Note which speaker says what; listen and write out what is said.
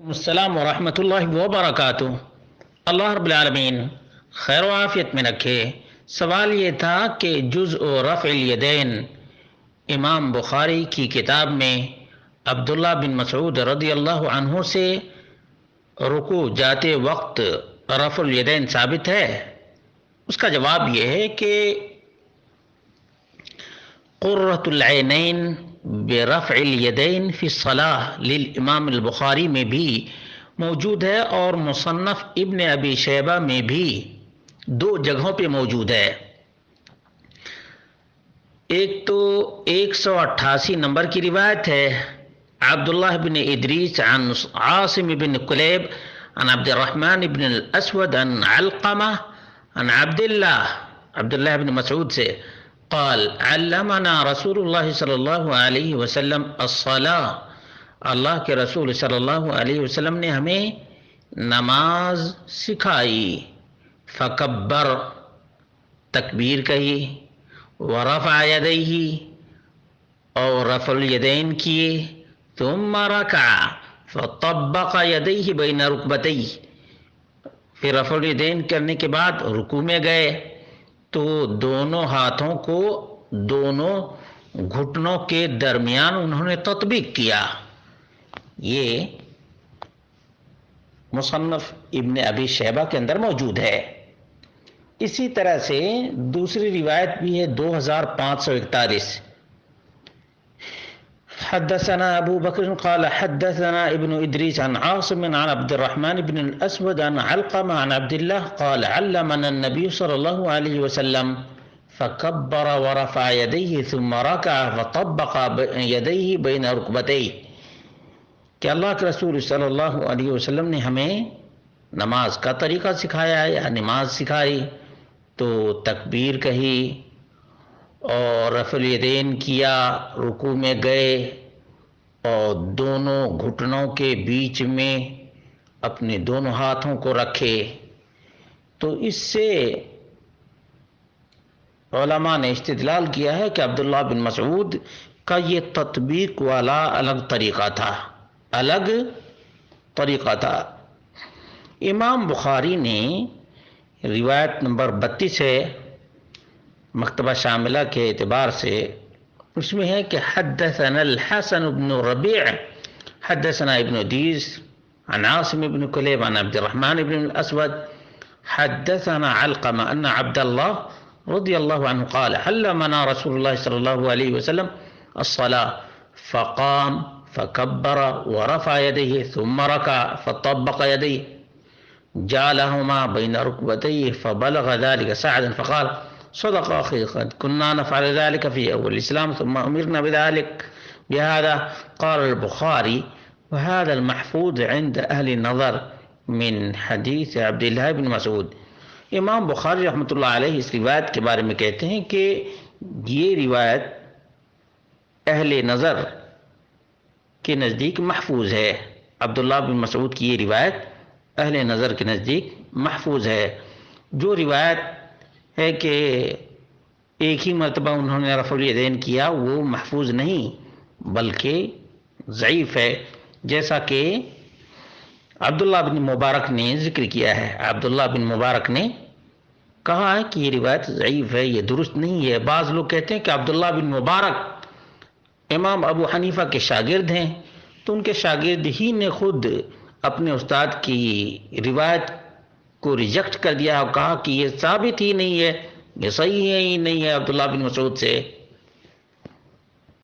Speaker 1: السلام ورحمۃ اللہ وبرکاتہ۔ اللہ رب العالمین خیر و عافیت میں رکھے۔ سوال یہ تھا کہ جزء و رفع الیدین امام بخاری کی کتاب میں عبداللہ بن مسعود رضی اللہ عنہ سے رکوع جاتے وقت رفع الیدین ثابت ہے؟ اس کا جواب یہ ہے کہ قرۃ العینین برفع الیدین فی الصلاۃ للامام البخاری میں بھی موجود ہے اور مصنف ابن ابی شیبہ میں بھی دو جگہوں پہ موجود ہے۔ ایک تو 188 نمبر کی روایت ہے، عبداللہ بن ادریس عن عاصم بن قلیب عن عبد الرحمن بن الاسود عن علقمہ عن عبداللہ بن مسعود سے قال علمنا رسول اللہ صلی اللہ علیہ وسلم الصلاۃ، اللہ کے رسول صلی اللہ علیہ وسلم نے ہمیں نماز سکھائی، فکبر تکبیر کہی، ورفع یدیہ اور رفع الیدین کیے، ثم رکع فطبق یدیہ بین رکبتیہ، پھر رفع الیدین کرنے کے بعد رکوع میں گئے تو دونوں ہاتھوں کو دونوں گھٹنوں کے درمیان انہوں نے تطبیق کیا۔ یہ مصنف ابن ابی شیبہ کے اندر موجود ہے۔ اسی طرح سے دوسری روایت بھی ہے 2541۔ حدثنا ابو بکر قال حدثنا ابن ادریس عن عاصم عن عبد الرحمن بن الاسود عن علقمہ عن عبداللہ قال علمنا النبی صلی اللہ علیہ وسلم فکبر ورفع یدیہ ثم رکع فطبق یدیہ بین رکبتیہ، کہ اللہ کے رسول صلی اللہ علیہ وسلم نے ہمیں نماز کا طریقہ سکھایا یا نماز سکھائی تو تکبیر کہی اور رفع الیدین کیا، رکوع میں گئے اور دونوں گھٹنوں کے بیچ میں اپنے دونوں ہاتھوں کو رکھے۔ تو اس سے علماء نے استدلال کیا ہے کہ عبداللہ بن مسعود کا یہ تطبیق والا الگ طریقہ تھا، الگ طریقہ تھا۔ امام بخاری نے روایت نمبر 32 ہے مکتبہ شاملہ کے اعتبار سے، اس میں ہے کہ حدثنا الحسن بن ربیع حدثنا ابن ادریس عن عاصم بن قلیب عن عبد الرحمن بن الاسود حدثنا علقمہ ان عبد اللہ رضی اللہ عنہ قال علمنا رسول اللہ صلی اللہ علیہ وسلم الصلاۃ فقام فکبر ورفع یدیہ ثم رکع فطبق یدیہ جعلهما بين ركبتيه فبلغ ذلك سعدا فقال صدق أخي قد كنا نفعل ذلك في أول الإسلام ثم أمرنا بذلك بهذا قال البخاري وهذا المحفوظ عند أهل النظر من حديث عبد الله بن مسعود۔ امام بخاری رحمۃ اللہ علیہ اس روایت کے بارے میں کہتے ہیں کہ یہ روایت اہل نظر کے نزدیک محفوظ ہے۔ عبداللہ بن مسعود کی یہ روایت اہل نظر کے نزدیک محفوظ ہے۔ جو روایت ہے کہ ایک ہی مرتبہ انہوں نے رفع الیدین کیا وہ محفوظ نہیں بلکہ ضعیف ہے، جیسا کہ عبداللہ بن مبارک نے ذکر کیا ہے۔ عبداللہ بن مبارک نے کہا ہے کہ یہ روایت ضعیف ہے، یہ درست نہیں ہے۔ بعض لوگ کہتے ہیں کہ عبداللہ بن مبارک امام ابو حنیفہ کے شاگرد ہیں، تو ان کے شاگرد ہی نے خود اپنے استاد کی روایت کو ریجیکٹ کر دیا اور کہا کہ یہ ثابت ہی نہیں ہے، یہ صحیح ہی نہیں ہے عبداللہ بن مسعود سے۔